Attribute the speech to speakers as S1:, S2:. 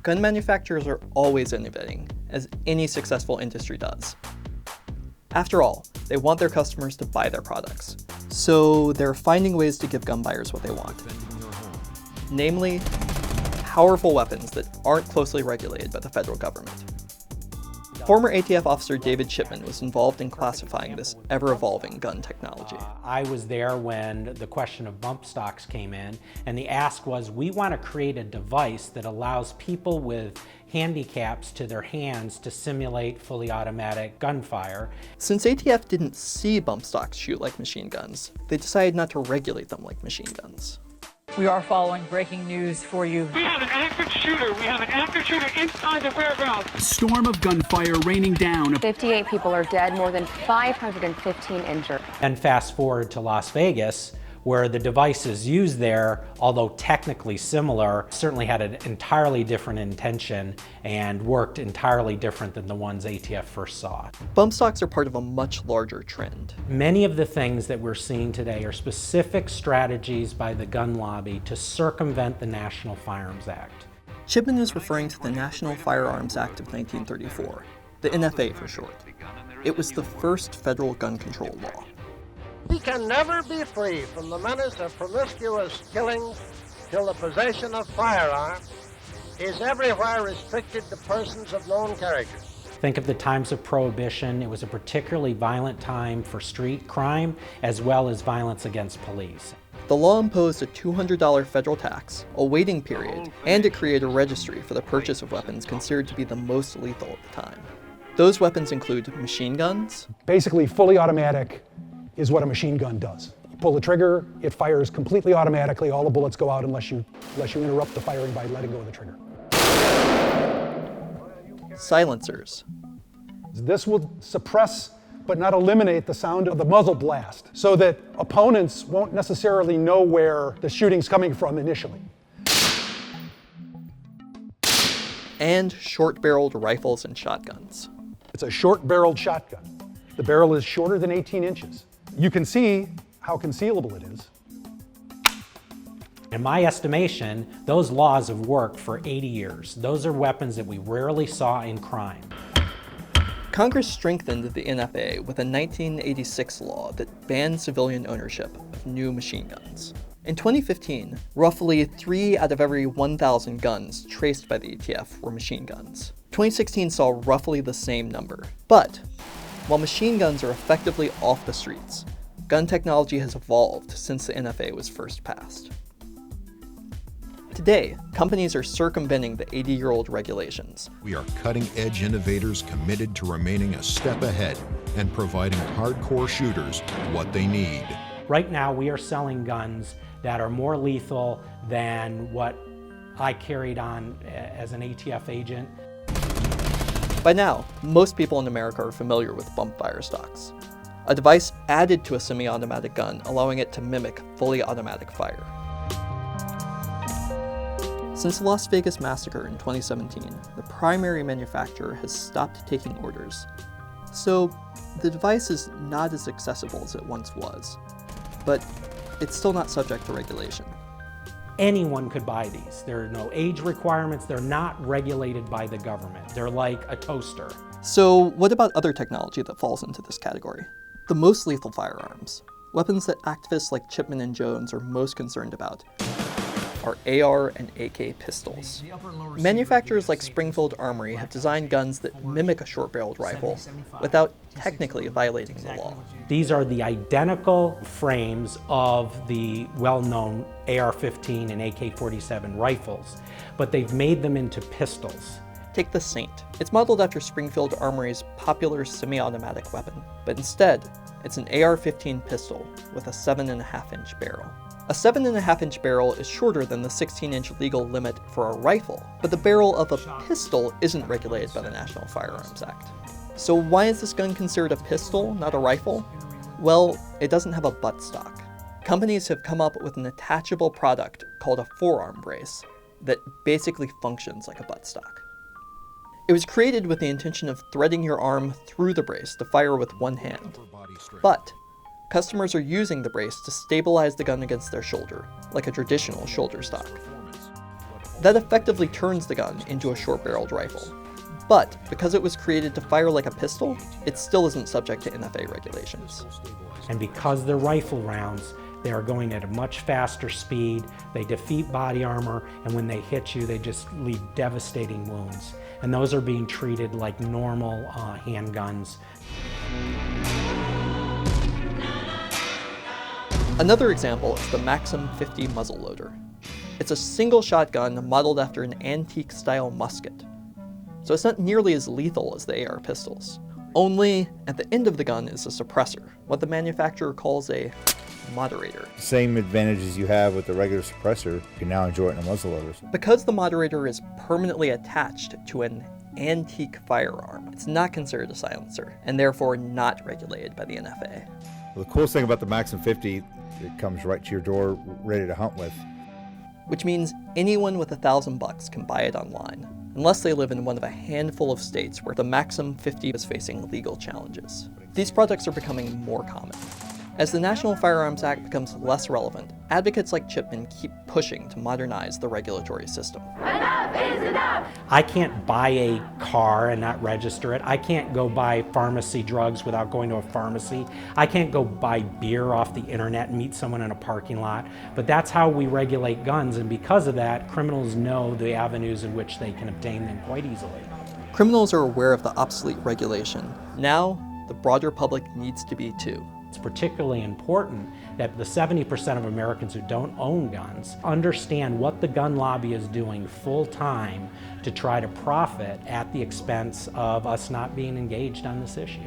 S1: Gun manufacturers are always innovating, as any successful industry does. After all, they want their customers to buy their products, so they're finding ways to give gun buyers what they want. Namely, powerful weapons that aren't closely regulated by the federal government. Former ATF officer David Shipman was involved in classifying this ever-evolving gun technology.
S2: I was there when the question of bump stocks came in, and the ask was, we want to create a device that allows people with handicaps to their hands to simulate fully automatic gunfire.
S1: Since ATF didn't see bump stocks shoot like machine guns, they decided not to regulate them like machine guns.
S3: We are following breaking news for you.
S4: We have an active shooter. We have an active shooter inside the fairgrounds.
S5: A storm of gunfire raining down.
S6: 58 people are dead, more than 515 injured.
S2: And fast forward to Las Vegas, where the devices used there, although technically similar, certainly had an entirely different intention and worked entirely different than the ones ATF first saw.
S1: Bump stocks are part of a much larger trend.
S2: Many of the things that we're seeing today are specific strategies by the gun lobby to circumvent the National Firearms Act.
S1: Shipman is referring to the National Firearms Act of 1934, the NFA for short. It was the first federal gun control law.
S7: We can never be free from the menace of promiscuous killings till the possession of firearms is everywhere restricted to persons of known character.
S2: Think of the times of Prohibition. It was a particularly violent time for street crime as well as violence against police.
S1: The law imposed a $200 federal tax, a waiting period, and it created a registry for the purchase of weapons considered to be the most lethal at the time. Those weapons include machine guns.
S8: Basically, fully automatic is what a machine gun does. You pull the trigger, it fires completely automatically. All the bullets go out unless you interrupt the firing by letting go of the trigger.
S1: Silencers.
S8: This will suppress but not eliminate the sound of the muzzle blast so that opponents won't necessarily know where the shooting's coming from initially.
S1: And short-barreled rifles and shotguns.
S8: It's a short-barreled shotgun. The barrel is shorter than 18 inches. You can see how concealable it is.
S2: In my estimation, those laws have worked for 80 years. Those are weapons that we rarely saw in crime.
S1: Congress strengthened the NFA with a 1986 law that banned civilian ownership of new machine guns. In 2015, roughly 3 out of every 1,000 guns traced by the ATF were machine guns. 2016 saw roughly the same number. But while machine guns are effectively off the streets, gun technology has evolved since the NFA was first passed. Today, companies are circumventing the 80-year-old regulations.
S9: We are cutting-edge innovators committed to remaining a step ahead and providing hardcore shooters what they need.
S2: Right now, we are selling guns that are more lethal than what I carried on as an ATF agent.
S1: By now, most people in America are familiar with bump fire stocks, a device added to a semi-automatic gun, allowing it to mimic fully automatic fire. Since the Las Vegas massacre in 2017, the primary manufacturer has stopped taking orders. So the device is not as accessible as it once was, but it's still not subject to regulation.
S2: Anyone could buy these. There are no age requirements. They're not regulated by the government. They're like a toaster.
S1: So what about other technology that falls into this category? The most lethal firearms, weapons that activists like Chipman and Jones are most concerned about, are AR and AK pistols. Manufacturers like Springfield Armory have designed guns that mimic a short-barreled rifle without technically violating the law.
S2: These are the identical frames of the well-known AR-15 and AK-47 rifles, but they've made them into pistols.
S1: Take the Saint. It's modeled after Springfield Armory's popular semi-automatic weapon, but instead, it's an AR-15 pistol with a 7.5-inch barrel. A 7.5-inch barrel is shorter than the 16-inch legal limit for a rifle, but the barrel of a pistol isn't regulated by the National Firearms Act. So why is this gun considered a pistol, not a rifle? Well, it doesn't have a buttstock. Companies have come up with an attachable product called a forearm brace that basically functions like a buttstock. It was created with the intention of threading your arm through the brace to fire with one hand. But customers are using the brace to stabilize the gun against their shoulder, like a traditional shoulder stock. That effectively turns the gun into a short-barreled rifle. But because it was created to fire like a pistol, it still isn't subject to NFA regulations.
S2: And because they're rifle rounds, they are going at a much faster speed, they defeat body armor, and when they hit you, they just leave devastating wounds. And those are being treated like normal handguns.
S1: Another example is the Maxim 50 muzzleloader. It's a single shotgun modeled after an antique-style musket. So it's not nearly as lethal as the AR pistols. Only at the end of the gun is a suppressor, what the manufacturer calls a moderator.
S10: Same advantages you have with the regular suppressor, you can now enjoy it in a muzzleloader.
S1: Because the moderator is permanently attached to an antique firearm, it's not considered a silencer, and therefore not regulated by the NFA.
S10: Well, the coolest thing about the Maxim 50, it comes right to your door, ready to hunt with.
S1: Which means anyone with $1,000 can buy it online, unless they live in one of a handful of states where the Maxim 50 is facing legal challenges. These products are becoming more common. As the National Firearms Act becomes less relevant, advocates like Chipman keep pushing to modernize the regulatory system.
S2: Enough is enough! I can't buy a car and not register it. I can't go buy pharmacy drugs without going to a pharmacy. I can't go buy beer off the internet and meet someone in a parking lot. But that's how we regulate guns, and because of that, criminals know the avenues in which they can obtain them quite easily.
S1: Criminals are aware of the obsolete regulation. Now, the broader public needs to be too.
S2: It's particularly important that the 70% of Americans who don't own guns understand what the gun lobby is doing full time to try to profit at the expense of us not being engaged on this issue.